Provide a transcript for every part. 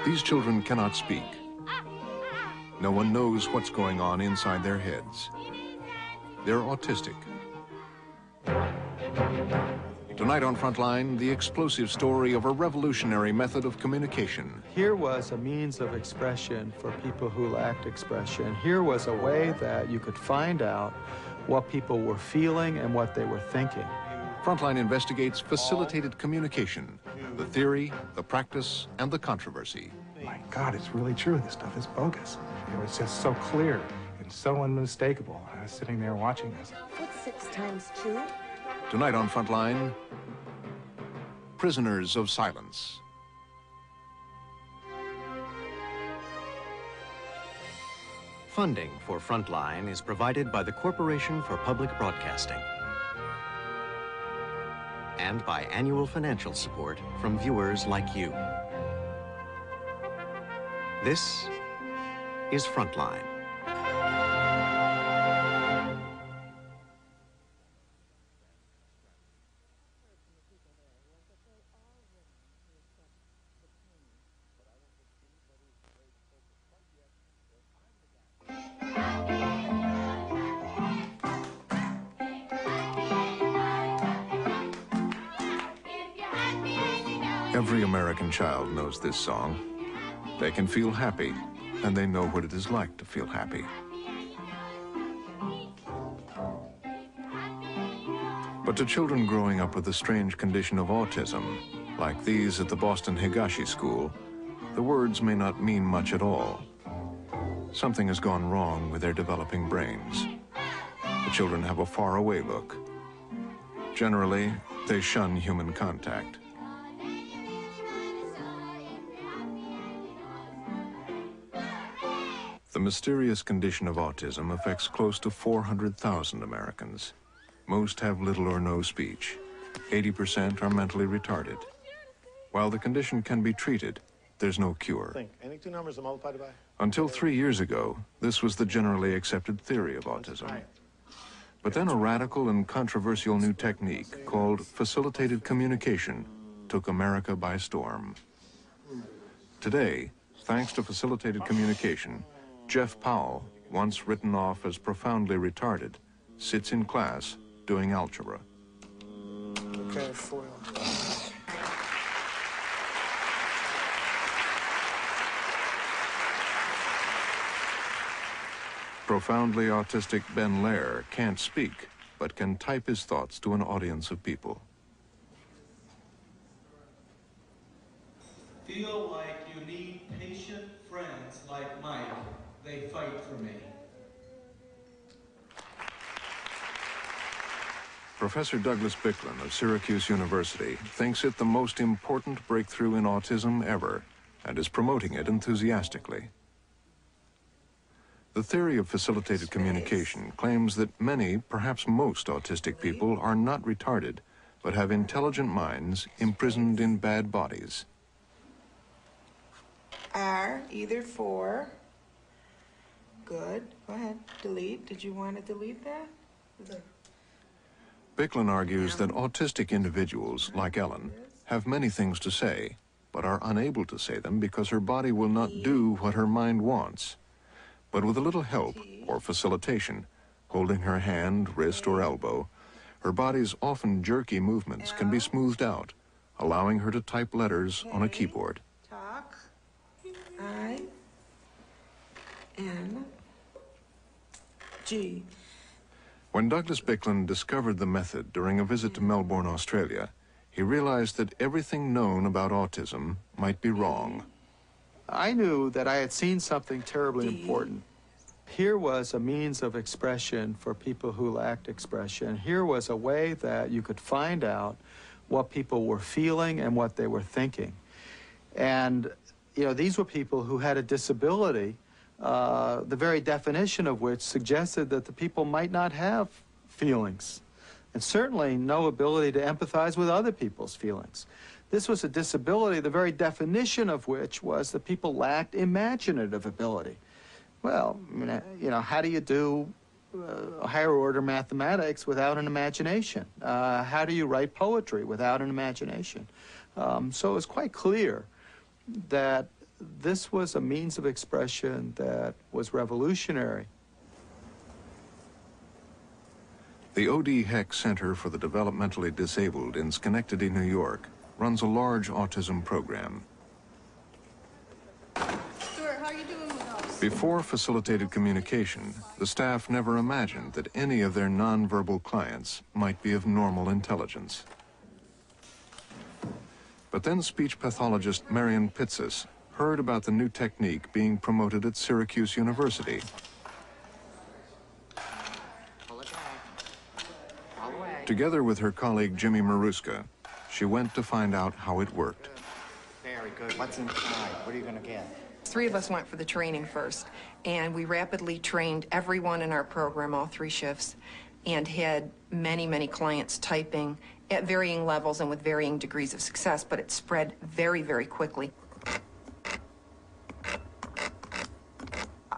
These children cannot speak. No one knows what's going on inside their heads. They're autistic. Tonight on Frontline, the explosive story of a revolutionary method of communication. Here was a means of expression for people who lacked expression. Here was a way that you could find out what people were feeling and what they were thinking. Frontline investigates facilitated communication, the theory, the practice, and the controversy. My God, it's really true. This stuff is bogus. It was just so clear and so unmistakable. I was sitting there watching this. What's 6 times 2? Tonight on Frontline, Prisoners of Silence. Funding for Frontline is provided by the Corporation for Public Broadcasting and by annual financial support from viewers like you. This is Frontline. Every American child knows this song. They can feel happy, and they know what it is like to feel happy. But to children growing up with a strange condition of autism, like these at the Boston Higashi School, the words may not mean much at all. Something has gone wrong with their developing brains. The children have a faraway look. Generally, they shun human contact. The mysterious condition of autism affects close to 400,000 Americans. Most have little or no speech. 80% are mentally retarded. While the condition can be treated, there's no cure. Any two numbers are multiplied by? Until 3 years ago, this was the generally accepted theory of autism. But then a radical and controversial new technique called facilitated communication took America by storm. Today, thanks to facilitated communication, Jeff Powell, once written off as profoundly retarded, sits in class doing algebra. Okay, foil. Profoundly autistic Ben Lair can't speak, but can type his thoughts to an audience of people. Feel like you need patient friends like Mike. They fight for me. Professor Douglas Bicklin of Syracuse University thinks it the most important breakthrough in autism ever and is promoting it enthusiastically. The theory of facilitated communication claims that many, perhaps most autistic people are not retarded, but have intelligent minds imprisoned in bad bodies. R, either 4. Good. Go ahead. Delete. Did you want to delete that? Bicklin argues that autistic individuals, like Ellen, have many things to say, but are unable to say them because her body will not do what her mind wants. But with a little help or facilitation, holding her hand, wrist, or elbow, her body's often jerky movements can be smoothed out, allowing her to type letters on a keyboard. Talk. I. N. G. When Douglas Bicklin discovered the method during a visit to Melbourne, Australia, he realized that everything known about autism might be wrong. I knew that I had seen something terribly important. Here was a means of expression for people who lacked expression. Here was a way that you could find out what people were feeling and what they were thinking. And, you know, these were people who had a disability, the very definition of which suggested that the people might not have feelings, and certainly no ability to empathize with other people's feelings. This was a disability, the very definition of which was that people lacked imaginative ability. Well, you know, how do you do higher order mathematics without an imagination? How do you write poetry without an imagination? So it was quite clear that this was a means of expression that was revolutionary. The O.D. Heck Center for the Developmentally Disabled in Schenectady, New York, runs a large autism program. Stuart, how are you doing with us? Before facilitated communication, the staff never imagined that any of their nonverbal clients might be of normal intelligence. But then speech pathologist Marion Pitsis heard about the new technique being promoted at Syracuse University. Together with her colleague Jimmy Maruska, she went to find out how it worked. Very good. What's inside? What are you going to get? 3 of us went for the training first, and we rapidly trained everyone in our program, all 3 shifts, and had many, many clients typing at varying levels and with varying degrees of success, but it spread very, very quickly.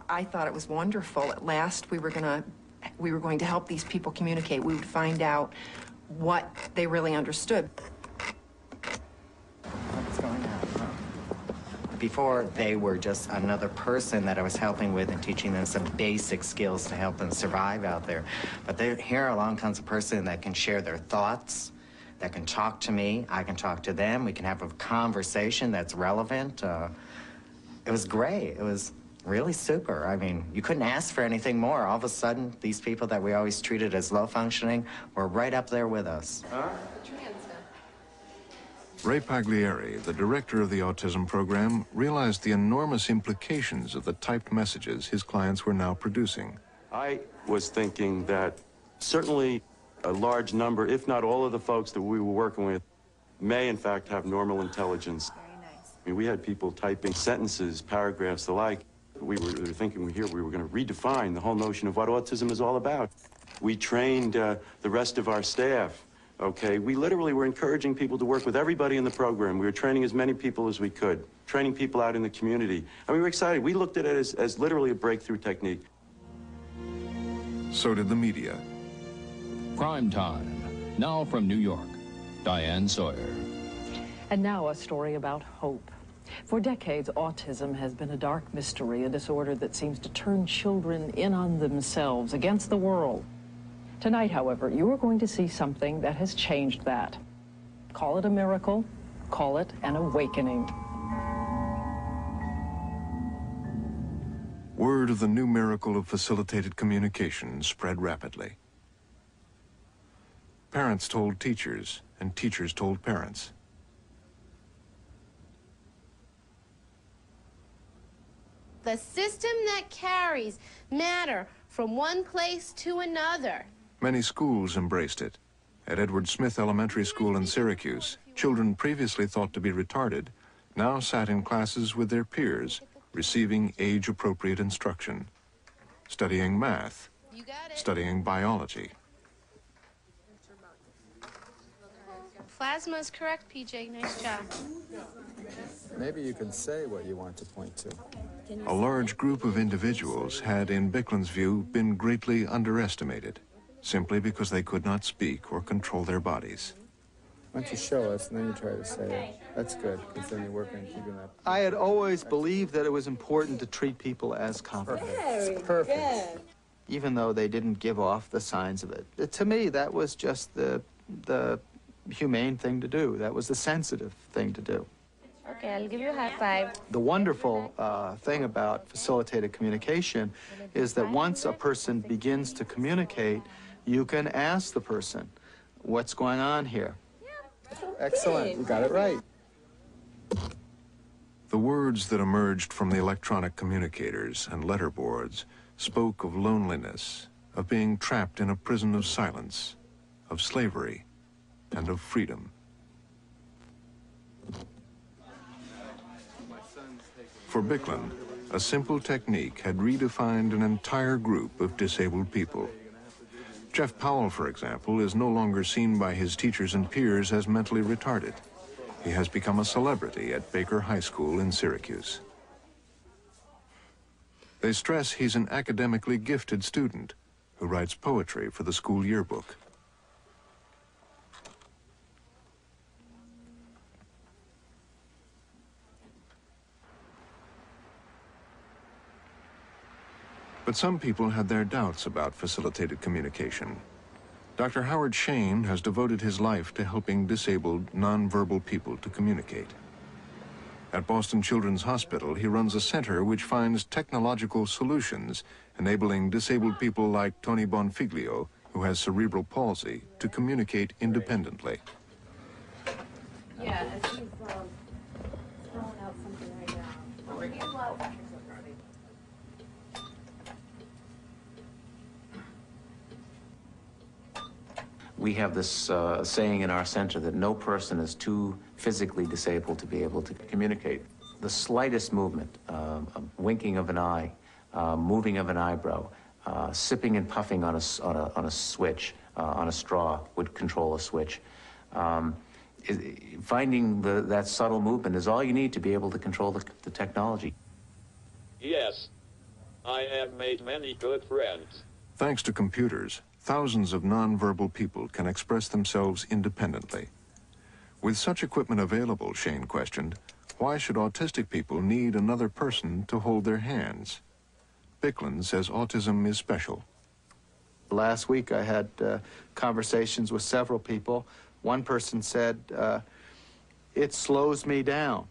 I thought it was wonderful. At last, we were going to help these people communicate. We would find out what they really understood. What's going on? Before, they were just another person that I was helping with and teaching them some basic skills to help them survive out there. But here along comes a person that can share their thoughts, that can talk to me, I can talk to them, we can have a conversation that's relevant. It was great. It was really super. I mean, you couldn't ask for anything more. All of a sudden, these people that we always treated as low functioning were right up there with us. Ray Pagliari, the director of the autism program, realized the enormous implications of the typed messages his clients were now producing. I was thinking that certainly a large number, if not all of the folks that we were working with, may in fact have normal intelligence. Very nice. I mean, we had people typing sentences, paragraphs, the like. We were thinking we were going to redefine the whole notion of what autism is all about. We trained the rest of our staff. Okay, we literally were encouraging people to work with everybody in the program. We were training as many people as we could, training people out in the community. And we were excited. We looked at it as literally a breakthrough technique. So did the media. Prime Time, now from New York, Diane Sawyer. And now a story about hope. For decades, autism has been a dark mystery, a disorder that seems to turn children in on themselves, against the world. Tonight, however, you are going to see something that has changed that. Call it a miracle, call it an awakening. Word of the new miracle of facilitated communication spread rapidly. Parents told teachers, and teachers told parents. The system that carries matter from one place to another. Many schools embraced it. At Edward Smith Elementary School in Syracuse, children previously thought to be retarded now sat in classes with their peers, receiving age-appropriate instruction, studying math, studying biology. Plasma is correct, PJ. Nice job. Maybe you can say what you want to point to. A large group of individuals had, in Bicklund's view, been greatly underestimated, simply because they could not speak or control their bodies. Why don't you show us, and then you try to say it. That's good, because then you work on keeping that. I had always believed that it was important to treat people as competent. Perfect. Even though they didn't give off the signs of it. To me, that was just the humane thing to do. That was the sensitive thing to do. Okay, I'll give you a high five. The wonderful thing about facilitated communication is that once a person begins to communicate, you can ask the person, what's going on here? Excellent, you got it right. The words that emerged from the electronic communicators and letterboards spoke of loneliness, of being trapped in a prison of silence, of slavery, and of freedom. For Bicklund, a simple technique had redefined an entire group of disabled people. Jeff Powell, for example, is no longer seen by his teachers and peers as mentally retarded. He has become a celebrity at Baker High School in Syracuse. They stress he's an academically gifted student who writes poetry for the school yearbook. But some people had their doubts about facilitated communication. Dr. Howard Shane has devoted his life to helping disabled, nonverbal people to communicate. At Boston Children's Hospital, he runs a center which finds technological solutions, enabling disabled people like Tony Bonfiglio, who has cerebral palsy, to communicate independently. Yeah, and she's throwing out something right now. We have this saying in our center that no person is too physically disabled to be able to communicate. The slightest movement, a winking of an eye, moving of an eyebrow, sipping and puffing on a switch, on a straw would control a switch. Finding that subtle movement is all you need to be able to control the technology. Yes, I have made many good friends. Thanks to computers, thousands of nonverbal people can express themselves independently. With such equipment available, Shane questioned, why should autistic people need another person to hold their hands? Bicklin says autism is special. Last week I had conversations with several people. One person said, it slows me down.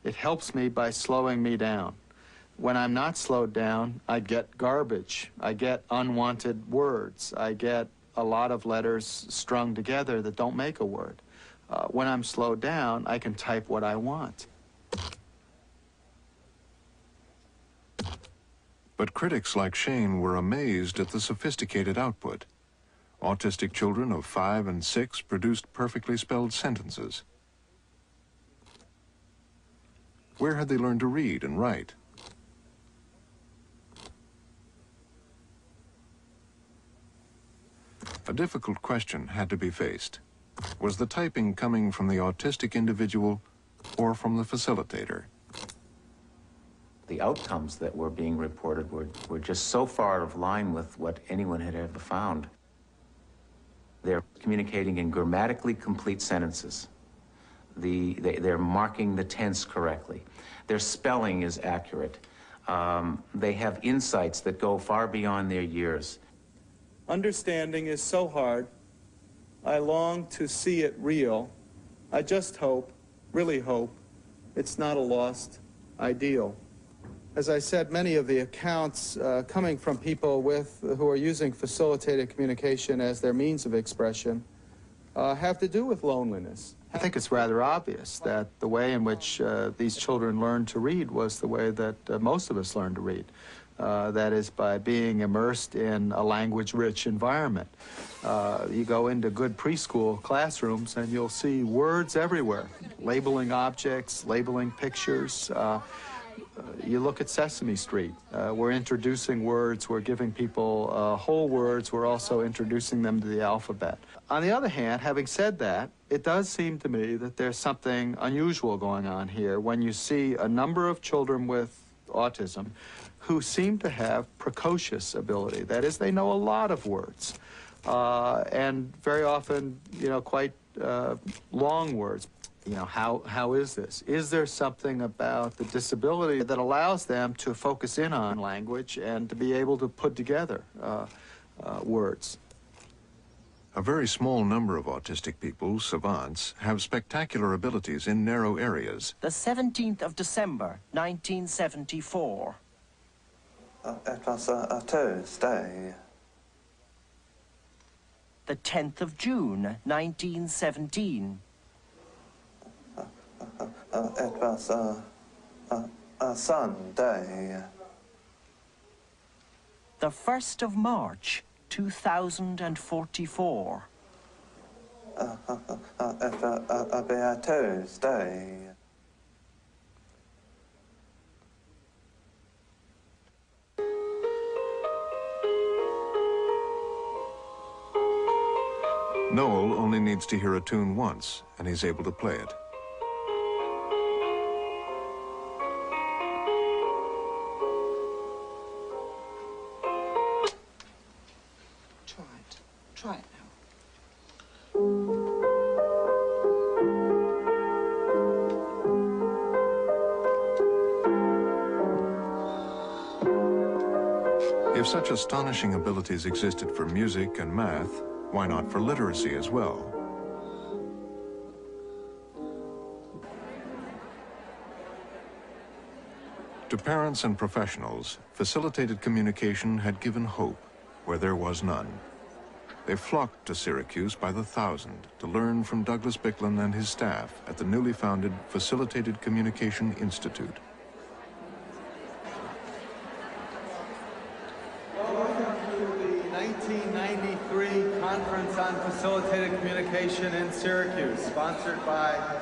It helps me by slowing me down. When I'm not slowed down, I get garbage. I get unwanted words. I get a lot of letters strung together that don't make a word. When I'm slowed down, I can type what I want. But critics like Shane were amazed at the sophisticated output. Autistic children of 5 and 6 produced perfectly spelled sentences. Where had they learned to read and write? A difficult question had to be faced. Was the typing coming from the autistic individual or from the facilitator? The outcomes that were being reported were just so far out of line with what anyone had ever found. They're communicating in grammatically complete sentences. They're marking the tense correctly. Their spelling is accurate. They have insights that go far beyond their years. Understanding is so hard. I long to see it real. I just hope, really hope, it's not a lost ideal. As I said, many of the accounts coming from people who are using facilitated communication as their means of expression have to do with loneliness. I think it's rather obvious that the way in which these children learned to read was the way that most of us learned to read. That is, by being immersed in a language-rich environment. You go into good preschool classrooms and you'll see words everywhere, labeling objects, labeling pictures. You look at Sesame Street. We're introducing words, we're giving people whole words, we're also introducing them to the alphabet. On the other hand, having said that, it does seem to me that there's something unusual going on here when you see a number of children with autism who seem to have precocious ability. That is, they know a lot of words, and very often, you know, quite long words. You know, how is this? Is there something about the disability that allows them to focus in on language and to be able to put together words? A very small number of autistic people, savants, have spectacular abilities in narrow areas. The 17th of December, 1974. It was a Tuesday. The 10th of June, 1917. It was a Sunday. The 1st of March, 2044. It'll be a Tuesday. Noel only needs to hear a tune once, and he's able to play it. Try it now. If such astonishing abilities existed for music and math, why not for literacy as well? To parents and professionals, facilitated communication had given hope where there was none. They flocked to Syracuse by the thousand to learn from Douglas Bicklin and his staff at the newly founded Facilitated Communication Institute. Welcome to the 1993 Conference on Facilitated Communication in Syracuse, sponsored by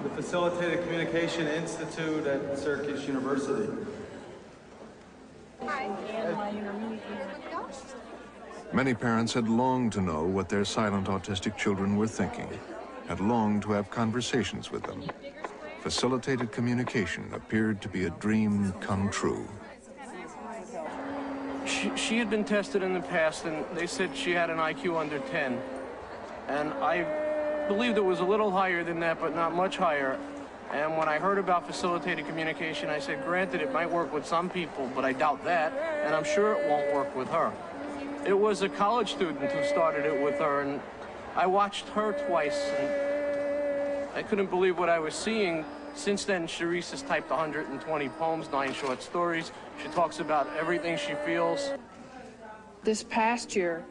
the Facilitated Communication Institute at Syracuse University. Many parents had longed to know what their silent autistic children were thinking, had longed to have conversations with them. Facilitated communication appeared to be a dream come true. She had been tested in the past, and they said she had an IQ under 10. And I believed it was a little higher than that, but not much higher. And when I heard about facilitated communication, I said, granted, it might work with some people, but I doubt that, and I'm sure it won't work with her. It was a college student who started it with her, and I watched her twice, and I couldn't believe what I was seeing. Since then, Charisse has typed 120 poems, 9 short stories. She talks about everything she feels. This past year,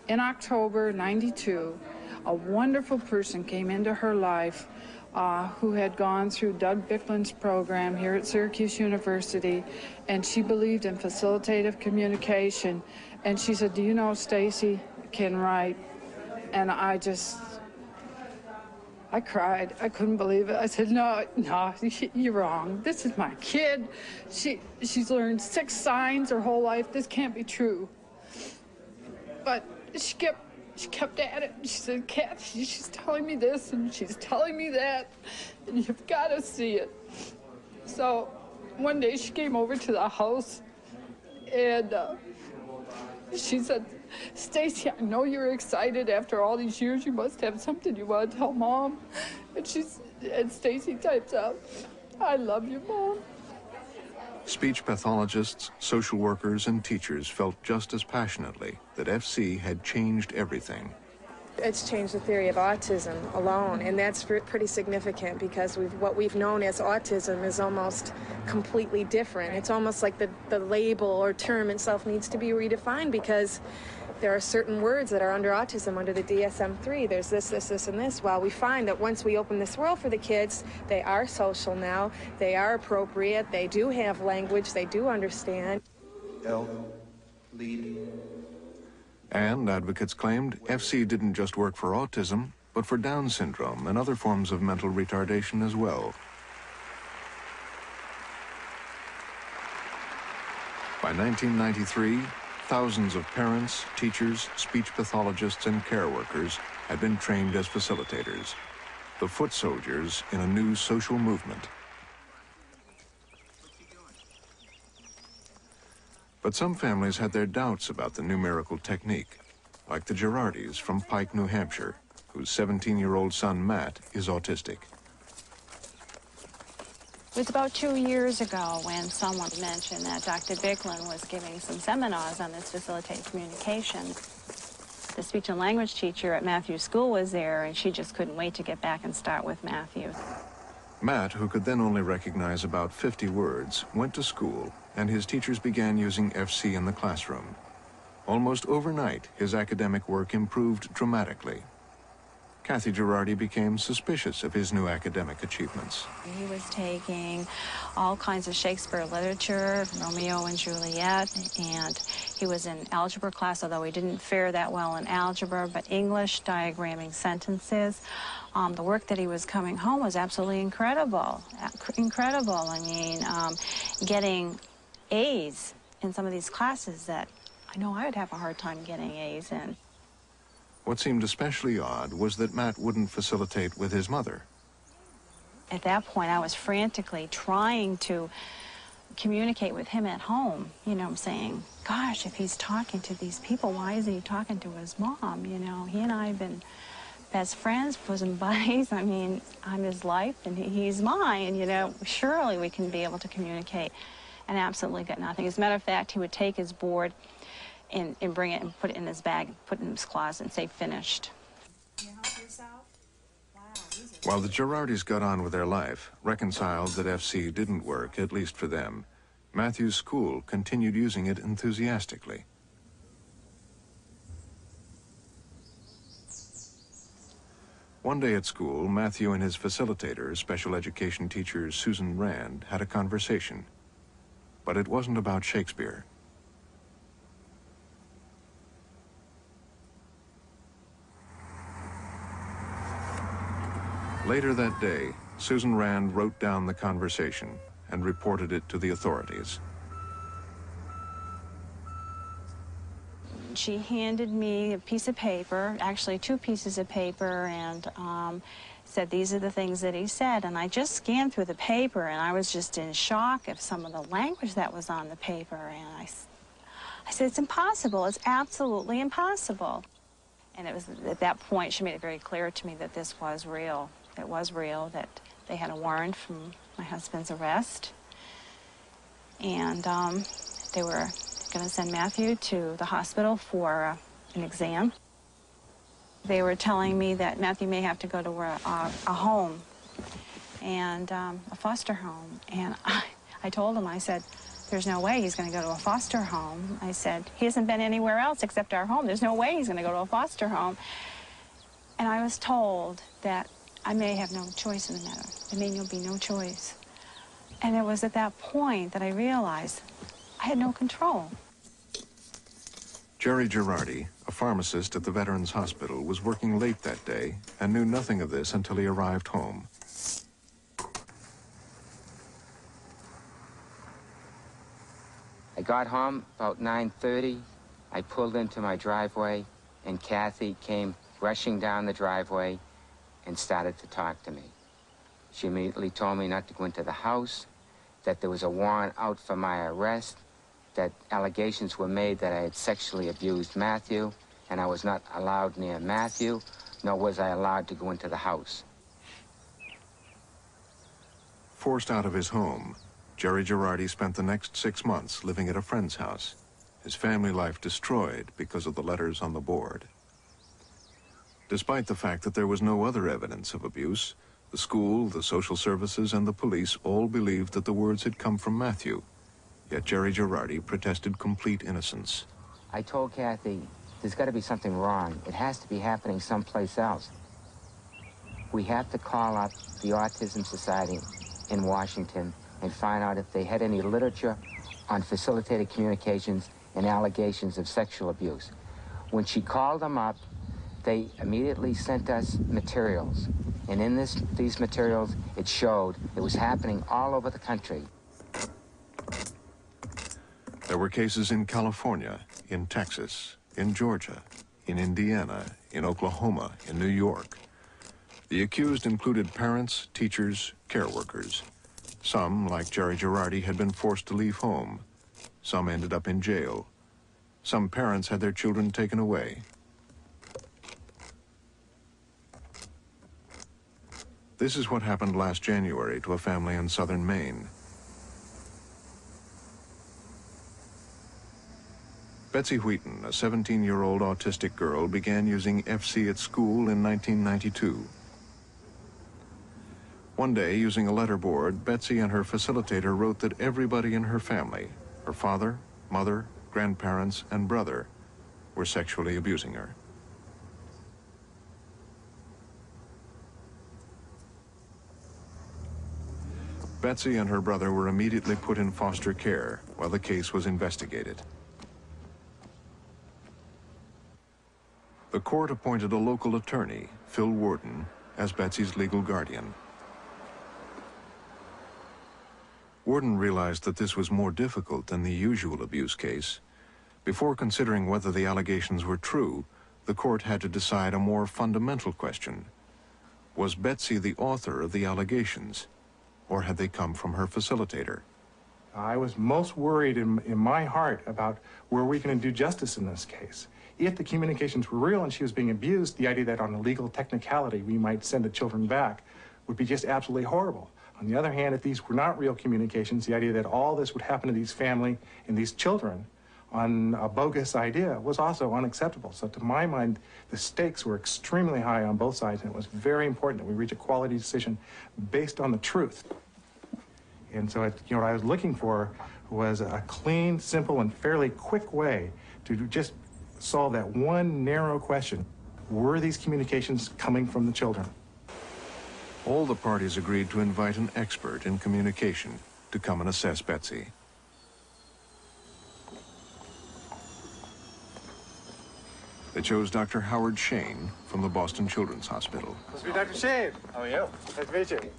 in October '92, a wonderful person came into her life who had gone through Doug Bicklin's program here at Syracuse University, and she believed in facilitative communication. And she said, do you know Stacy can write? And I cried. I couldn't believe it. I said, no, you're wrong. This is my kid. She's learned 6 signs her whole life. This can't be true. But she kept at it. She said, Kathy, she's telling me this and she's telling me that, and you've got to see it. So one day she came over to the house, and she said, Stacy, I know you're excited after all these years. You must have something you want to tell Mom. And Stacy types out, I love you, Mom. Speech pathologists, social workers, and teachers felt just as passionately that FC had changed everything. It's changed the theory of autism alone, and that's pretty significant because what we've known as autism is almost completely different. It's almost like the label or term itself needs to be redefined because there are certain words that are under autism, under the DSM-3. There's this, this, this, and this. Well, we find that once we open this world for the kids, they are social now, they are appropriate, they do have language, they do understand. Lead. And advocates claimed FC didn't just work for autism, but for Down syndrome and other forms of mental retardation as well. By 1993, thousands of parents, teachers, speech pathologists, and care workers had been trained as facilitators, the foot soldiers in a new social movement. But some families had their doubts about the numerical technique, like the Girardis from Pike, New Hampshire, whose 17-year-old son, Matt, is autistic. It was about 2 years ago when someone mentioned that Dr. Bicklin was giving some seminars on this facilitated communication. The speech and language teacher at Matthew's school was there, and she just couldn't wait to get back and start with Matthew. Matt, who could then only recognize about 50 words, went to school, and his teachers began using FC in the classroom. Almost overnight, his academic work improved dramatically. Kathy Girardi became suspicious of his new academic achievements. He was taking all kinds of Shakespeare literature, Romeo and Juliet, and he was in algebra class, although he didn't fare that well in algebra, but English, diagramming sentences. The work that he was coming home was absolutely incredible. Incredible. I mean, getting A's in some of these classes that I know I would have a hard time getting A's in. What seemed especially odd was that Matt wouldn't facilitate with his mother. At that point, I was frantically trying to communicate with him at home. You know, I'm saying, gosh, if he's talking to these people, why isn't he talking to his mom? You know, he and I have been best friends, bosom buddies. I mean, I'm his life and he's mine, you know. Surely we can be able to communicate. and absolutely got nothing. As a matter of fact, he would take his board and bring it and put it in his bag, put it in his closet and say, finished. While the Girardis got on with their life, reconciled that FC didn't work, at least for them, Matthew's school continued using it enthusiastically. One day at school, Matthew and his facilitator, special education teacher Susan Rand, had a conversation. But it wasn't about Shakespeare. Later that day, Susan Rand wrote down the conversation and reported it to the authorities. She handed me a piece of paper, actually 2 pieces of paper, and said, these are the things that he said. And I just scanned through the paper, and I was just in shock of some of the language that was on the paper. And I said, it's impossible. It's absolutely impossible. And it was at that point she made it very clear to me that this was real. It was real, that they had a warrant from my husband's arrest. And they were going to send Matthew to the hospital for an exam. They were telling me that Matthew may have to go to a home, and a foster home. And I told him, I said, there's no way he's going to go to a foster home. I said, he hasn't been anywhere else except our home. There's no way he's going to go to a foster home. And I was told that I may have no choice in the matter. There may be no choice. And it was at that point that I realized I had no control. Jerry Girardi, a pharmacist at the Veterans Hospital, was working late that day and knew nothing of this until he arrived home. I got home about 9:30. I pulled into my driveway, and Kathy came rushing down the driveway and started to talk to me. She immediately told me not to go into the house, that there was a warrant out for my arrest, that allegations were made that I had sexually abused Matthew, and I was not allowed near Matthew, nor was I allowed to go into the house. Forced out of his home, Jerry Girardi spent the next 6 months living at a friend's house, his family life destroyed because of the letters on the board. Despite the fact that there was no other evidence of abuse, the school, the social services, and the police all believed that the words had come from Matthew. Yet Jerry Girardi protested complete innocence. I told Kathy, there's got to be something wrong. It has to be happening someplace else. We have to call up the Autism Society in Washington and find out if they had any literature on facilitated communications and allegations of sexual abuse. When she called them up, they immediately sent us materials. And in these materials, it showed it was happening all over the country. There were cases in California, in Texas, in Georgia, in Indiana, in Oklahoma, in New York. The accused included parents, teachers, care workers. Some, like Jerry Girardi, had been forced to leave home. Some ended up in jail. Some parents had their children taken away. This is what happened last January to a family in southern Maine. Betsy Wheaton, a 17-year-old autistic girl, began using FC at school in 1992. One day, using a letterboard, Betsy and her facilitator wrote that everybody in her family, her father, mother, grandparents, and brother, were sexually abusing her. Betsy and her brother were immediately put in foster care while the case was investigated. The court appointed a local attorney, Phil Worden, as Betsy's legal guardian. Worden realized that this was more difficult than the usual abuse case. Before considering whether the allegations were true, the court had to decide a more fundamental question. Was Betsy the author of the allegations, or had they come from her facilitator? I was most worried in my heart about were we going to do justice in this case. If the communications were real and she was being abused, the idea that on a legal technicality we might send the children back would be just absolutely horrible. On the other hand, if these were not real communications, the idea that all this would happen to these family and these children on a bogus idea was also unacceptable. So to my mind, the stakes were extremely high on both sides, and it was very important that we reach a quality decision based on the truth. And so what I was looking for was a clean, simple, and fairly quick way to just solve that one narrow question. Were these communications coming from the children? All the parties agreed to invite an expert in communication to come and assess Betsy. They chose Dr. Howard Shane from the Boston Children's Hospital. Must be Dr. Shane. How are you? Nice to meet you.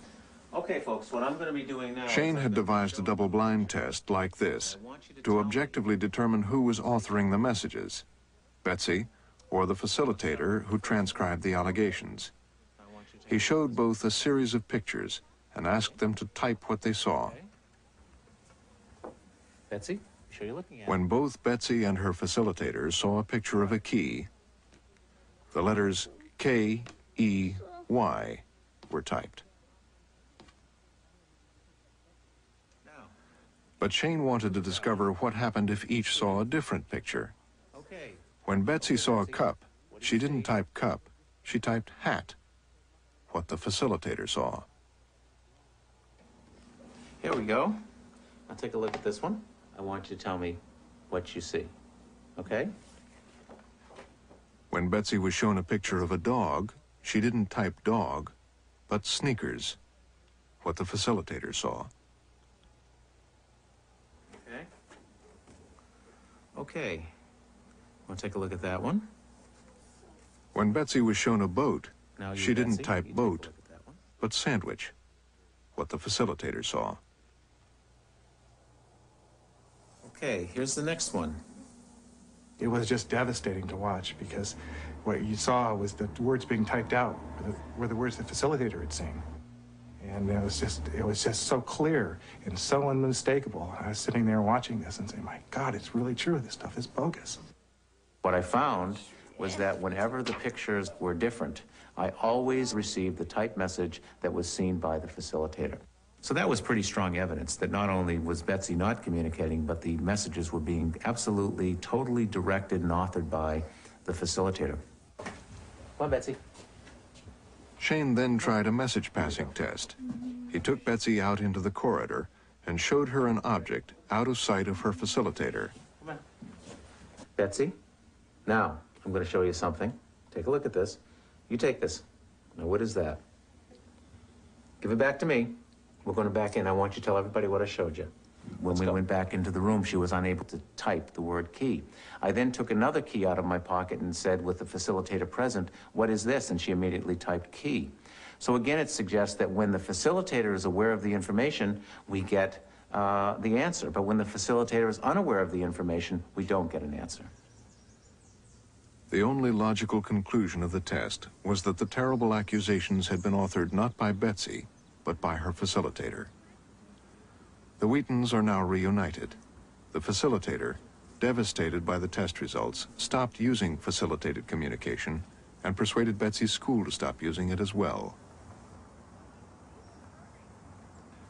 Okay, folks, what I'm going to be doing now... Shane had devised a double-blind test like this to objectively determine who was authoring the messages, Betsy or the facilitator who transcribed the allegations. He showed both a series of pictures and asked them to type what they saw. Betsy, sure you're looking at it. When both Betsy and her facilitators saw a picture of a key, the letters K-E-Y were typed. But Shane wanted to discover what happened if each saw a different picture. When Betsy saw a cup, she didn't type cup, she typed hat, what the facilitator saw. Here we go. I'll take a look at this one. I want you to tell me what you see, okay? When Betsy was shown a picture of a dog, she didn't type dog, but sneakers, what the facilitator saw. Okay. We'll take a look at that one. When Betsy was shown a boat, Now she didn't Betsy, type you take a boat, look at that one. but sandwich, what the facilitator saw. Okay, here's the next one. It was just devastating to watch because what you saw was the words being typed out were the words the facilitator had seen. And it was just so clear and so unmistakable. I was sitting there watching this and saying, my God, it's really true. This stuff is bogus. What I found was that whenever the pictures were different, I always received the typed message that was seen by the facilitator. So that was pretty strong evidence that not only was Betsy not communicating, but the messages were being absolutely, totally directed and authored by the facilitator. Come on, Betsy. Shane then tried a message passing test. He took Betsy out into the corridor and showed her an object out of sight of her facilitator. Come on. Betsy, now I'm going to show you something. Take a look at this. You take this. Now, what is that? Give it back to me. We're going to back in. I want you to tell everybody what I showed you. When we went back into the room, she was unable to type the word key. I then took another key out of my pocket and said, with the facilitator present, what is this? And she immediately typed key. So again, it suggests that when the facilitator is aware of the information, we get the answer. But when the facilitator is unaware of the information, we don't get an answer. The only logical conclusion of the test was that the terrible accusations had been authored not by Betsy, but by her facilitator. The Wheatons are now reunited. The facilitator, devastated by the test results, stopped using facilitated communication and persuaded Betsy's school to stop using it as well.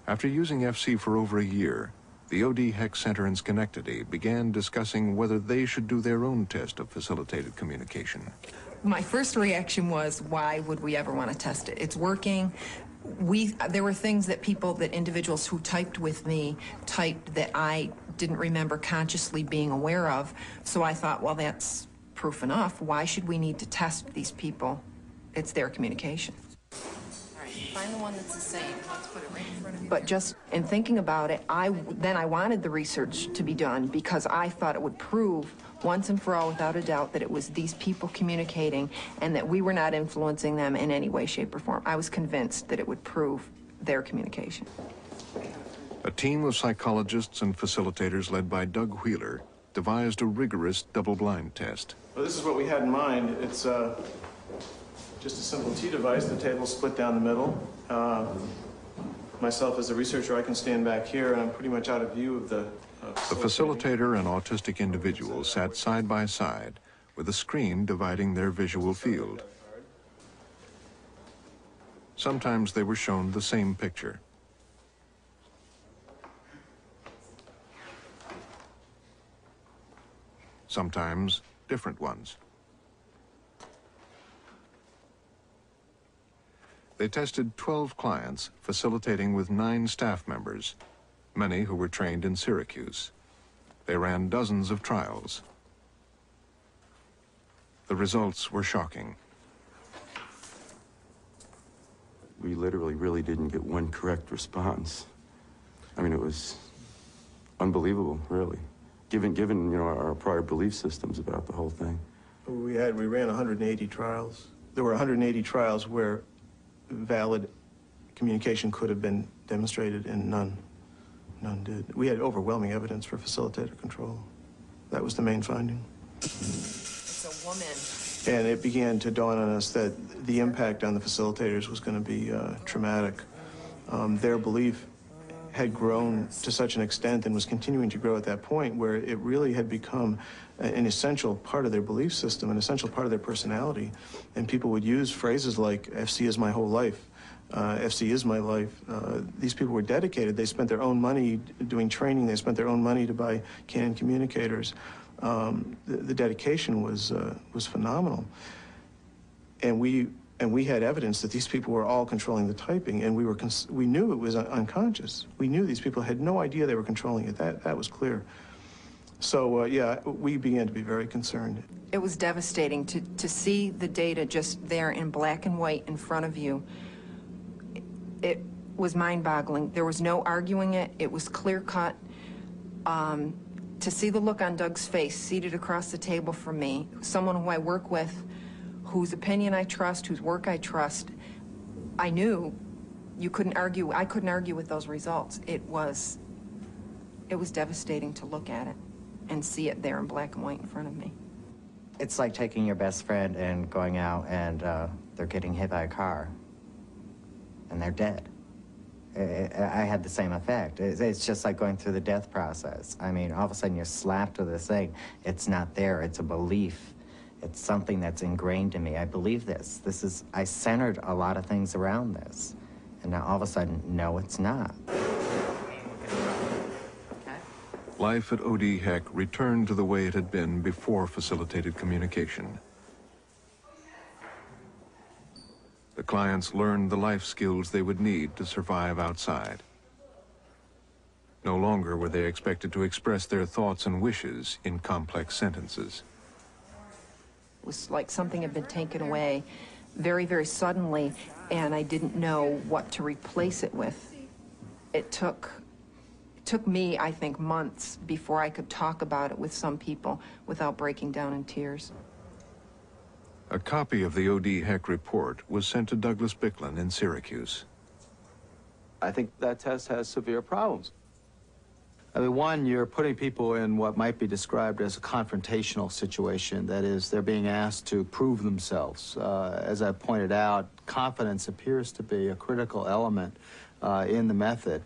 After using FC for over a year, the OD Heck Center in Schenectady began discussing whether they should do their own test of facilitated communication. My first reaction was, why would we ever want to test it? It's working. There were things that individuals who typed with me typed that I didn't remember consciously being aware of. So I thought, well, that's proof enough. Why should we need to test these people? It's their communication. All right, find the one that's the same. Let's put it right in front of you. But just in thinking about it, I wanted the research to be done because I thought it would prove once and for all, without a doubt, that it was these people communicating and that we were not influencing them in any way, shape, or form. I was convinced that it would prove their communication. A team of psychologists and facilitators led by Doug Wheeler devised a rigorous double-blind test. Well, this is what we had in mind. It's just a simple T device. The table's split down the middle. Myself as a researcher, I can stand back here, and I'm pretty much out of view of the The facilitator and autistic individuals sat side by side with a screen dividing their visual field. Sometimes they were shown the same picture. sometimes different ones. They tested 12 clients, facilitating with 9 staff members, many who were trained in Syracuse. They ran dozens of trials. The results were shocking. We literally really didn't get one correct response. I mean, it was unbelievable, really, given you know, our prior belief systems about the whole thing. We ran 180 trials. There were 180 trials where valid communication could have been demonstrated, and none did. We had overwhelming evidence for facilitator control. That was the main finding. It's a woman. And it began to dawn on us that the impact on the facilitators was going to be traumatic. Their belief had grown to such an extent and was continuing to grow at that point where it really had become an essential part of their belief system, an essential part of their personality. And people would use phrases like, FC is my whole life, FC is my life. These people were dedicated. They spent their own money doing training. They spent their own money to buy Canon communicators. The dedication was phenomenal. And we had evidence that these people were all controlling the typing, and we knew it was unconscious. We knew these people had no idea they were controlling it. That was clear. So, yeah, we began to be very concerned. It was devastating to see the data just there in black and white in front of you. It was mind-boggling. There was no arguing it. It was clear-cut. To see the look on Doug's face seated across the table from me, someone who I work with, whose opinion I trust, whose work I trust, I knew you couldn't argue. I couldn't argue with those results. It was devastating to look at it and see it there in black and white in front of me. It's like taking your best friend and going out and they're getting hit by a car and they're dead. I had the same effect. It's just like going through the death process. I mean, all of a sudden you're slapped with this thing. It's not there. It's a belief. It's something that's ingrained in me. I believe this. I centered a lot of things around this. And now all of a sudden, no, it's not. Life at OD Heck returned to the way it had been before facilitated communication. The clients learned the life skills they would need to survive outside. No longer were they expected to express their thoughts and wishes in complex sentences. It was like something had been taken away very, very suddenly, and I didn't know what to replace it with. It took me, I think, months before I could talk about it with some people without breaking down in tears. A copy of the OD Heck report was sent to Douglas Bicklin in Syracuse. I think that test has severe problems. I mean, one, you're putting people in what might be described as a confrontational situation. That is, they're being asked to prove themselves. As I pointed out, confidence appears to be a critical element in the method.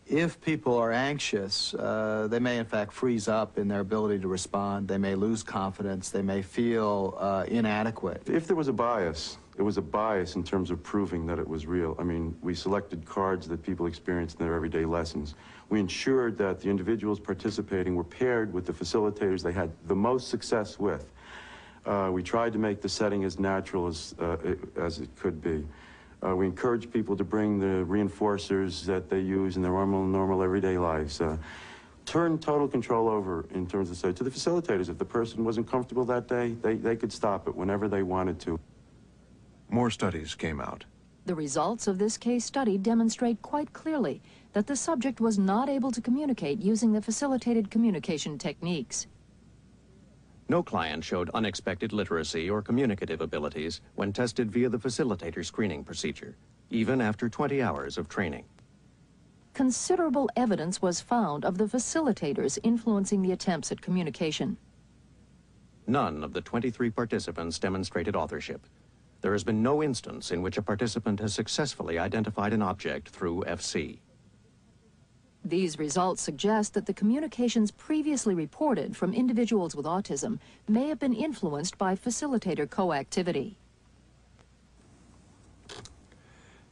If people are anxious, they may in fact freeze up in their ability to respond. They may lose confidence. They may feel inadequate. If there was a bias, it was a bias in terms of proving that it was real. I mean, we selected cards that people experienced in their everyday lessons. We ensured that the individuals participating were paired with the facilitators they had the most success with. We tried to make the setting as natural as it could be. We encourage people to bring the reinforcers that they use in their normal everyday lives. Turn total control over in terms of, to the facilitators. If the person wasn't comfortable that day, they could stop it whenever they wanted to. More studies came out. The results of this case study demonstrate quite clearly that the subject was not able to communicate using the facilitated communication techniques. No client showed unexpected literacy or communicative abilities when tested via the facilitator screening procedure, even after 20 hours of training. Considerable evidence was found of the facilitators influencing the attempts at communication. None of the 23 participants demonstrated authorship. There has been no instance in which a participant has successfully identified an object through FC. These results suggest that the communications previously reported from individuals with autism may have been influenced by facilitator coactivity.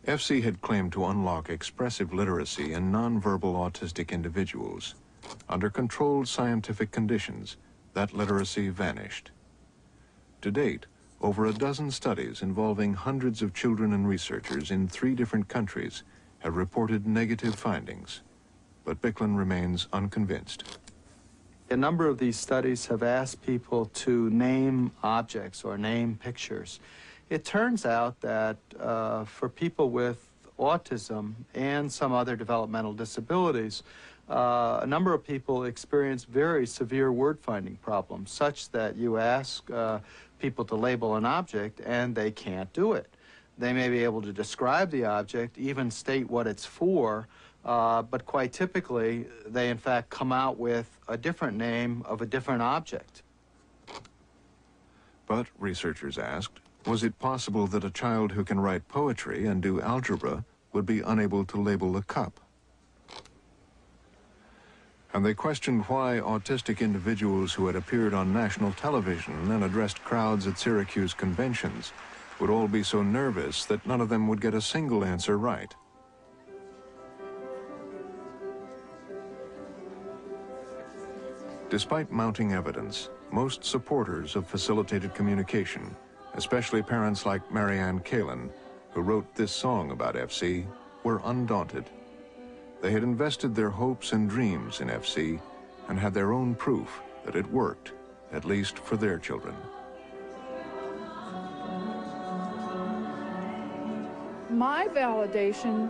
FC had claimed to unlock expressive literacy in nonverbal autistic individuals. Under controlled scientific conditions, that literacy vanished. To date, over a dozen studies involving hundreds of children and researchers in 3 different countries have reported negative findings, but Bicklin remains unconvinced. A number of these studies have asked people to name objects or name pictures. It turns out that for people with autism and some other developmental disabilities, a number of people experience very severe word-finding problems, such that you ask people to label an object and they can't do it. They may be able to describe the object, even state what it's for, but quite typically, they in fact come out with a different name of a different object. But, researchers asked, was it possible that a child who can write poetry and do algebra would be unable to label a cup? And they questioned why autistic individuals who had appeared on national television and addressed crowds at Syracuse conventions would all be so nervous that none of them would get a single answer right. Despite mounting evidence, most supporters of facilitated communication, especially parents like Marianne Calin, who wrote this song about FC, were undaunted. They had invested their hopes and dreams in FC and had their own proof that it worked, at least for their children. My validation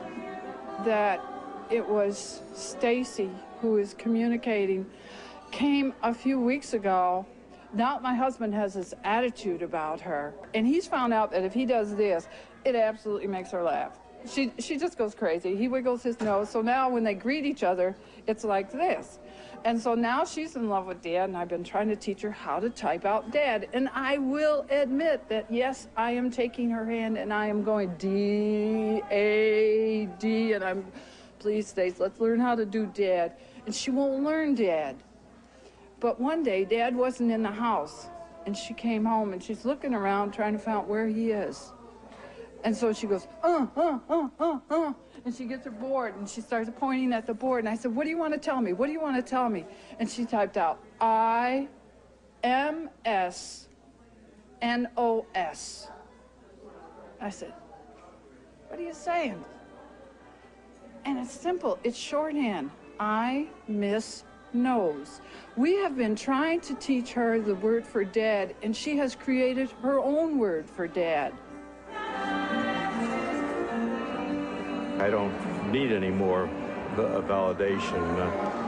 that it was Stacy who is communicating came a few weeks ago. Now my husband has this attitude about her, and he's found out that if he does this, it absolutely makes her laugh. She just goes crazy. He wiggles his nose, so now when they greet each other, it's like this. And so now she's in love with Dad, and I've been trying to teach her how to type out Dad. And I will admit that, yes, I am taking her hand, and I am going D-A-D, and I'm, please, Stace, let's learn how to do Dad. And she won't learn Dad. But one day, Dad wasn't in the house, and she came home, and she's looking around trying to find out where he is. And so she goes, and she gets her board, and she starts pointing at the board, and I said, what do you want to tell me? What do you want to tell me? And she typed out, I-M-S-N-O-S. I said, what are you saying? And it's simple. It's shorthand. I miss knows. We have been trying to teach her the word for Dad, and she has created her own word for Dad. I don't need any more validation.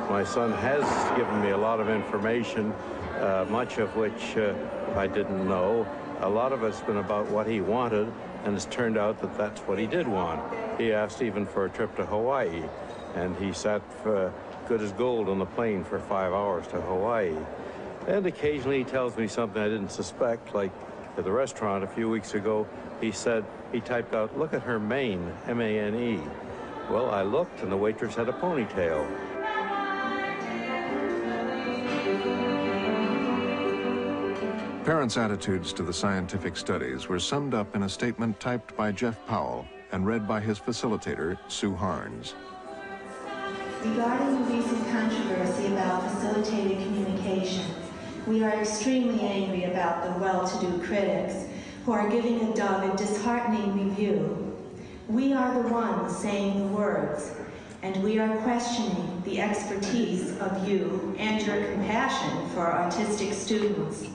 My son has given me a lot of information, much of which I didn't know. A lot of it's been about what he wanted, and it's turned out that that's what he did want. He asked even for a trip to Hawaii, and he sat good as gold on the plane for 5 hours to Hawaii. And occasionally he tells me something I didn't suspect, like at the restaurant a few weeks ago, he said, he typed out, look at her mane, M-A-N-E. Well, I looked, and the waitress had a ponytail. Parents' attitudes to the scientific studies were summed up in a statement typed by Jeff Powell and read by his facilitator, Sue Harns. Regarding the recent controversy about facilitated communication, we are extremely angry about the well-to-do critics who are giving a Doug a disheartening review. We are the ones saying the words, and we are questioning the expertise of you and your compassion for autistic students.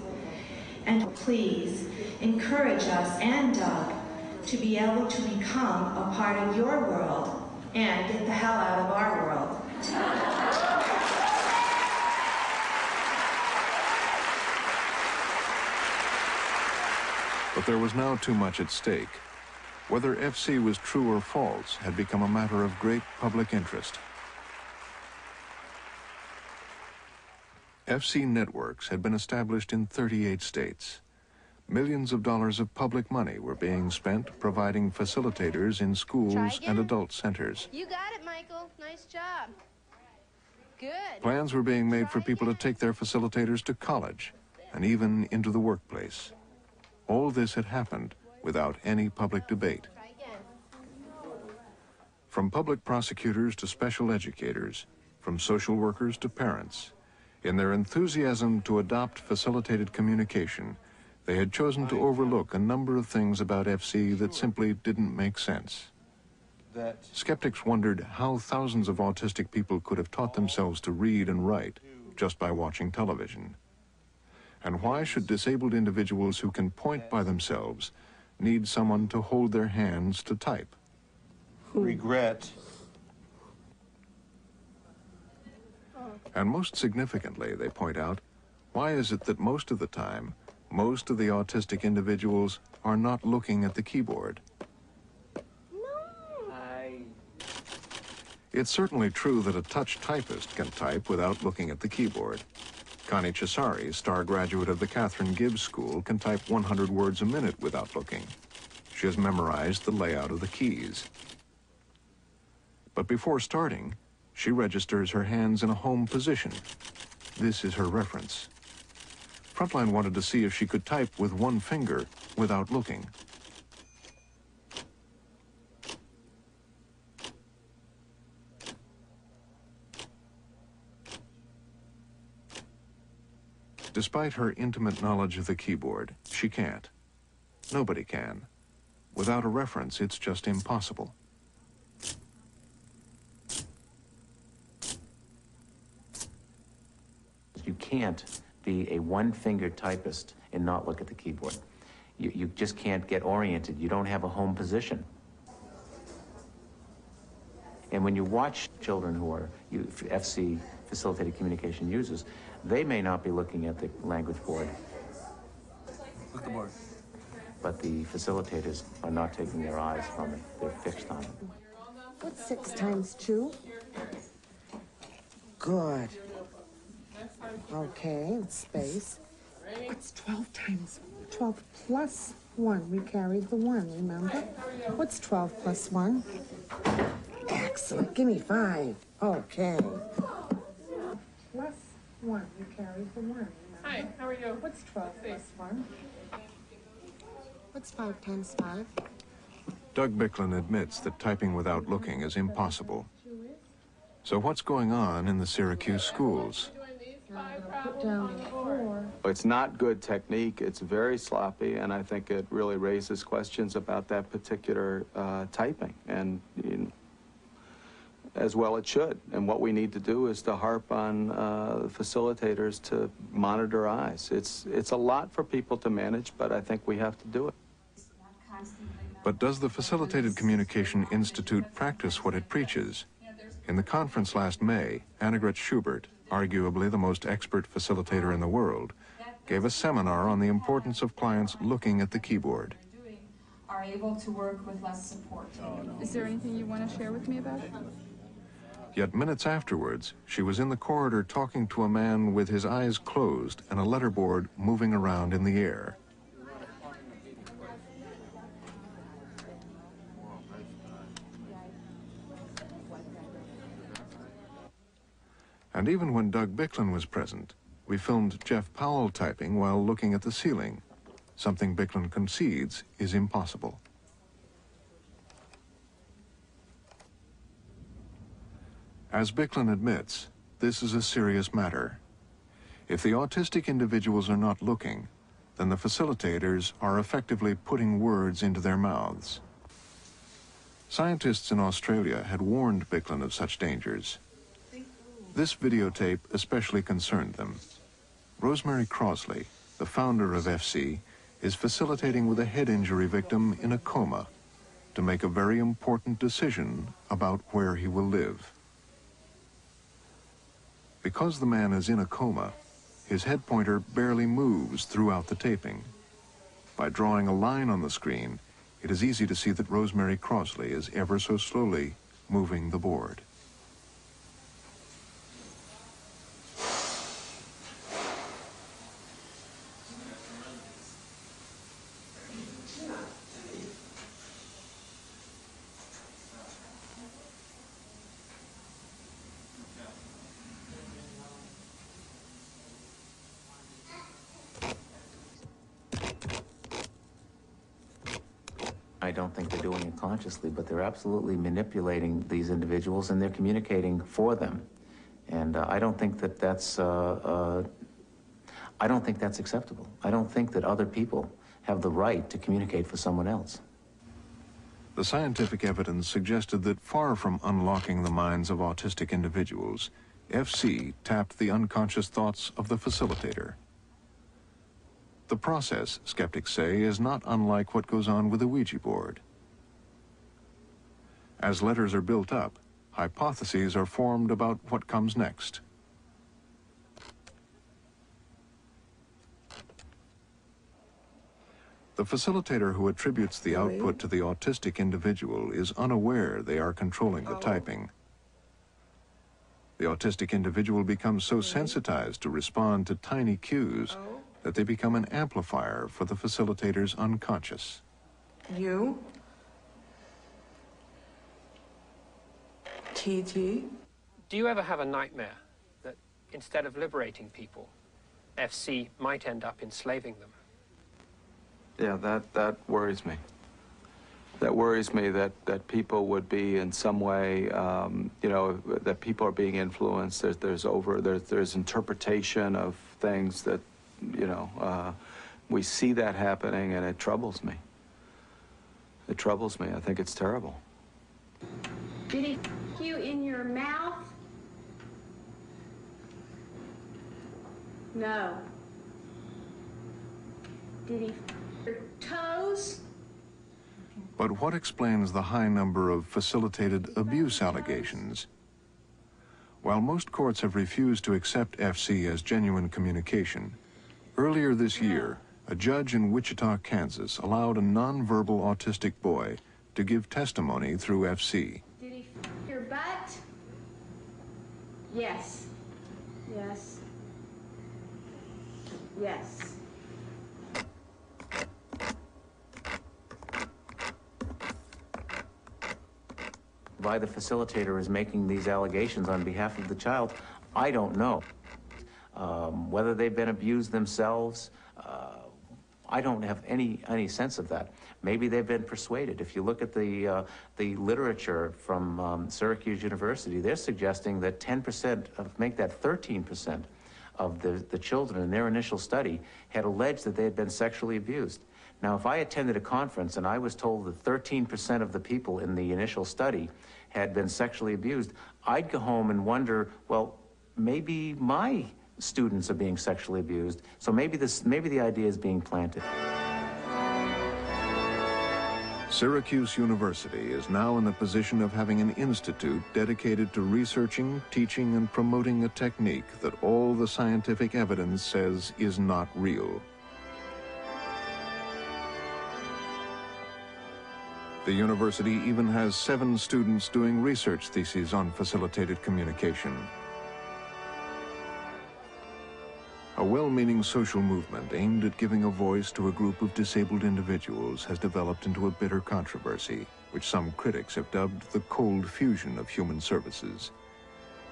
And please encourage us and Doug to be able to become a part of your world and get the hell out of our world. But there was now too much at stake. Whether FC was true or false had become a matter of great public interest. FC networks had been established in 38 states. Millions of dollars of public money were being spent providing facilitators in schools and adult centers. You got it, Michael. Nice job. Good. Plans were being made for people to take their facilitators to college and even into the workplace. All this had happened without any public debate. From public prosecutors to special educators, from social workers to parents, In their enthusiasm to adopt facilitated communication, they had chosen to overlook a number of things about FC that simply didn't make sense. Skeptics wondered how thousands of autistic people could have taught themselves to read and write just by watching television. And why should disabled individuals who can point by themselves need someone to hold their hands to type? Regret. And most significantly, they point out, why is it that most of the time, most of the autistic individuals are not looking at the keyboard? It's certainly true that a touch typist can type without looking at the keyboard. Connie Cesari, star graduate of the Catherine Gibbs School, can type 100 words a minute without looking. She has memorized the layout of the keys. But before starting, she registers her hands in a home position. This is her reference. Frontline wanted to see if she could type with one finger without looking. Despite her intimate knowledge of the keyboard, she can't. Nobody can. Without a reference, it's just impossible. You can't be a one-finger typist and not look at the keyboard. You just can't get oriented. You don't have a home position. And when you watch children who are FC, facilitated communication users, they may not be looking at the language board. Look at the board. But the facilitators are not taking their eyes from it. They're fixed on it. What's 6 times 2? Good. Okay, space. What's 12 times? 12 plus 1. We carried the 1, remember? What's 12 plus 1? Excellent. Give me 5. Okay. Plus 1. We carried the 1, remember? Hi, how are you? What's 12 plus 1? What's 5 times 5? Doug Bicklin admits that typing without looking is impossible. So what's going on in the Syracuse schools? Put down 4. It's not good technique. It's very sloppy, and I think it really raises questions about that particular typing, and as well it should. And what we need to do is to harp on facilitators to monitor eyes. It's a lot for people to manage, but I think we have to do it. But does the Facilitated Communication Institute practice what it preaches? In the conference last May, Annegret Schubert, arguably the most expert facilitator in the world, gave a seminar on the importance of clients looking at the keyboard. Are able to work with less support. Is there anything you want to share with me about it? Yet minutes afterwards, she was in the corridor talking to a man with his eyes closed and a letterboard moving around in the air. And even when Doug Bicklin was present, we filmed Jeff Powell typing while looking at the ceiling, something Bicklin concedes is impossible. As Bicklin admits, this is a serious matter. If the autistic individuals are not looking, then the facilitators are effectively putting words into their mouths. Scientists in Australia had warned Bicklin of such dangers. This videotape especially concerned them. Rosemary Crosley, the founder of FC, is facilitating with a head injury victim in a coma to make a very important decision about where he will live. Because the man is in a coma, his head pointer barely moves throughout the taping. By drawing a line on the screen, it is easy to see that Rosemary Crosley is ever so slowly moving the board. I don't think they're doing it consciously, but they're absolutely manipulating these individuals, and they're communicating for them. And I don't think that that's acceptable. I don't think that other people have the right to communicate for someone else. The scientific evidence suggested that far from unlocking the minds of autistic individuals, FC tapped the unconscious thoughts of the facilitator. The process, skeptics say, is not unlike what goes on with a Ouija board. As letters are built up, hypotheses are formed about what comes next. The facilitator who attributes the output to the autistic individual is unaware they are controlling the typing. The autistic individual becomes so sensitized to respond to tiny cues that they become an amplifier for the facilitator's unconscious. You. TT. Do you ever have a nightmare that instead of liberating people, FC might end up enslaving them? Yeah, that worries me. That worries me that people would be in some way, you know, that people are being influenced. There's interpretation of things that, you know, we see that happening, and it troubles me. It troubles me. I think it's terrible. Did he f you in your mouth? No. Did he f your toes? But what explains the high number of facilitated abuse allegations? While most courts have refused to accept FC as genuine communication, earlier this year, a judge in Wichita, Kansas, allowed a nonverbal autistic boy to give testimony through FC. Did he f your butt? Yes. Yes. Yes. Why the facilitator is making these allegations on behalf of the child, I don't know. Whether they've been abused themselves, I don't have any sense of that. Maybe they've been persuaded. If you look at the literature from Syracuse University, they're suggesting that 10% make that 13% of the children in their initial study had alleged that they had been sexually abused. Now, if I attended a conference and I was told that 13% of the people in the initial study had been sexually abused, I'd go home and wonder, well, maybe my students are being sexually abused, so maybe the idea is being planted. Syracuse University is now in the position of having an institute dedicated to researching, teaching, and promoting a technique that all the scientific evidence says is not real. The university even has 7 students doing research theses on facilitated communication. A well-meaning social movement aimed at giving a voice to a group of disabled individuals has developed into a bitter controversy, which some critics have dubbed the cold fusion of human services.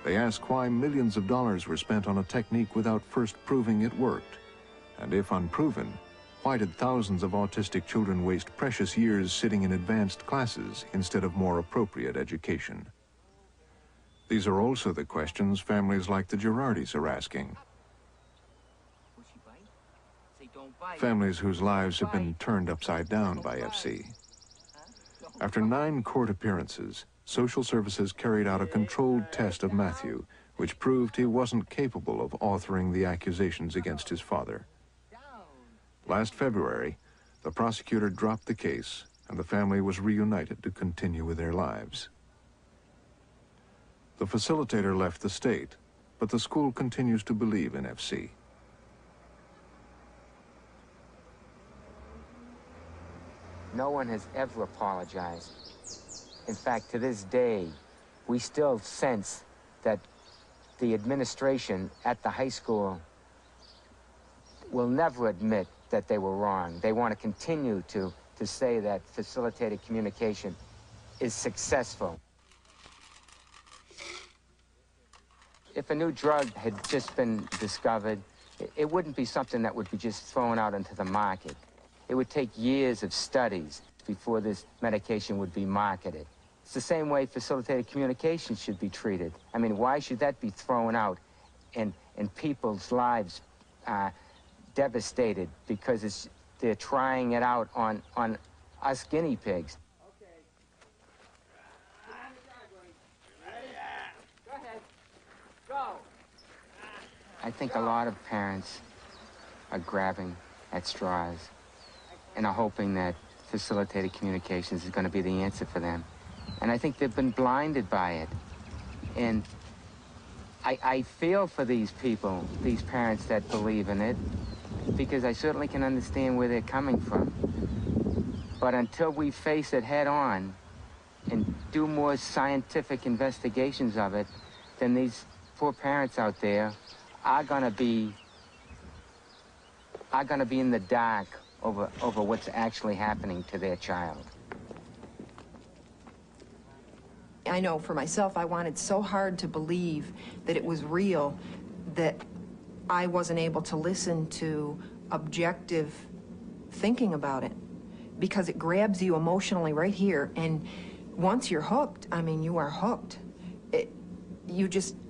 They ask why millions of dollars were spent on a technique without first proving it worked. And if unproven, why did thousands of autistic children waste precious years sitting in advanced classes instead of more appropriate education? These are also the questions families like the Girardis are asking. Families whose lives have been turned upside down by FC. After 9 court appearances, social services carried out a controlled test of Matthew, which proved he wasn't capable of authoring the accusations against his father. Last February, the prosecutor dropped the case, and the family was reunited to continue with their lives. The facilitator left the state, but the school continues to believe in FC. No one has ever apologized. In fact, to this day, we still sense that the administration at the high school will never admit that they were wrong. They want to continue to say that facilitated communication is successful. If a new drug had just been discovered, it wouldn't be something that would be just thrown out into the market. It would take years of studies before this medication would be marketed. It's the same way facilitated communication should be treated. I mean, why should that be thrown out and people's lives devastated because they're trying it out on us guinea pigs? I think a lot of parents are grabbing at straws and are hoping that facilitated communications is going to be the answer for them. And I think they've been blinded by it. And I feel for these people, these parents that believe in it, because I certainly can understand where they're coming from. But until we face it head on and do more scientific investigations of it, then these poor parents out there are gonna be in the dark over what's actually happening to their child. I know for myself, I wanted so hard to believe that it was real that I wasn't able to listen to objective thinking about it, because it grabs you emotionally right here, and once you're hooked, I mean, you are hooked.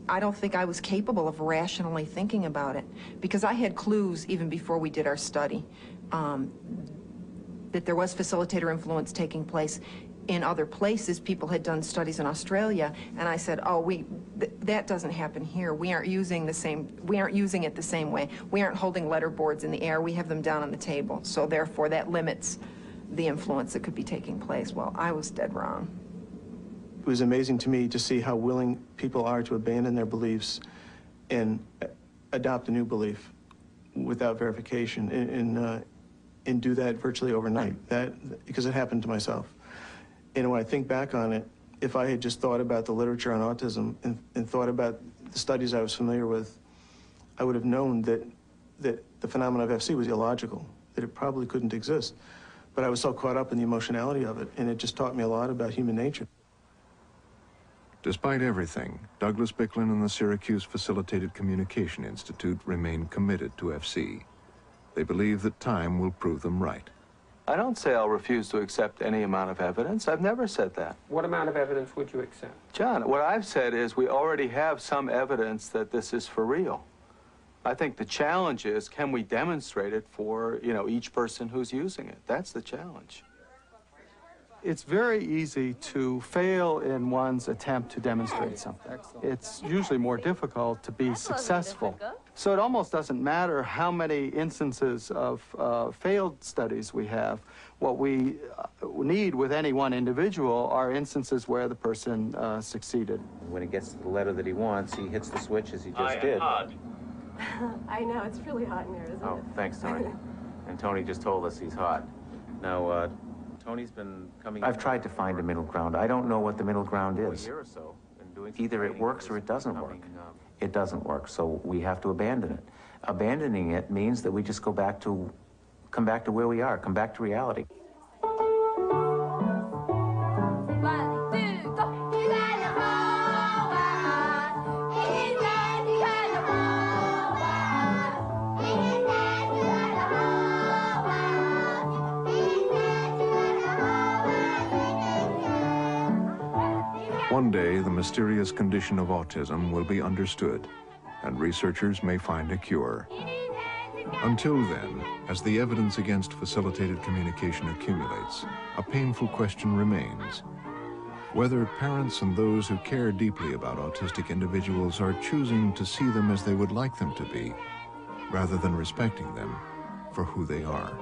I don't think I was capable of rationally thinking about it, because I had clues even before we did our study that there was facilitator influence taking place in other places. People had done studies in Australia, and I said, oh, that doesn't happen here. We aren't using it the same way. We aren't holding letter boards in the air. We have them down on the table. So therefore, that limits the influence that could be taking place. Well, I was dead wrong. It was amazing to me to see how willing people are to abandon their beliefs and adopt a new belief without verification, and do that virtually overnight. Because it happened to myself. And when I think back on it, if I had just thought about the literature on autism and thought about the studies I was familiar with, I would have known that the phenomenon of FC was illogical, that it probably couldn't exist. But I was so caught up in the emotionality of it, and it just taught me a lot about human nature. Despite everything, Douglas Bicklin and the Syracuse Facilitated Communication Institute remain committed to FC. They believe that time will prove them right. I don't say I'll refuse to accept any amount of evidence. I've never said that. What amount of evidence would you accept? John, what I've said is we already have some evidence that this is for real. I think the challenge is, can we demonstrate it for, each person who's using it? That's the challenge. It's very easy to fail in one's attempt to demonstrate something. It's usually more difficult to be successful. So it almost doesn't matter how many instances of failed studies we have. What we need with any one individual are instances where the person succeeded. When he gets to the letter that he wants, he hits the switch as he just did. I know, it's really hot in here, isn't it? Oh, thanks, Tony. And Tony just told us he's hot. Now, Tony's been coming... I've tried to find a middle ground. I don't know what the middle ground is. Either it works or it doesn't work. It doesn't work, so we have to abandon it. Abandoning it means that we just come back to where we are, come back to reality. One day, the mysterious condition of autism will be understood, and researchers may find a cure. Until then, as the evidence against facilitated communication accumulates, a painful question remains: whether parents and those who care deeply about autistic individuals are choosing to see them as they would like them to be, rather than respecting them for who they are.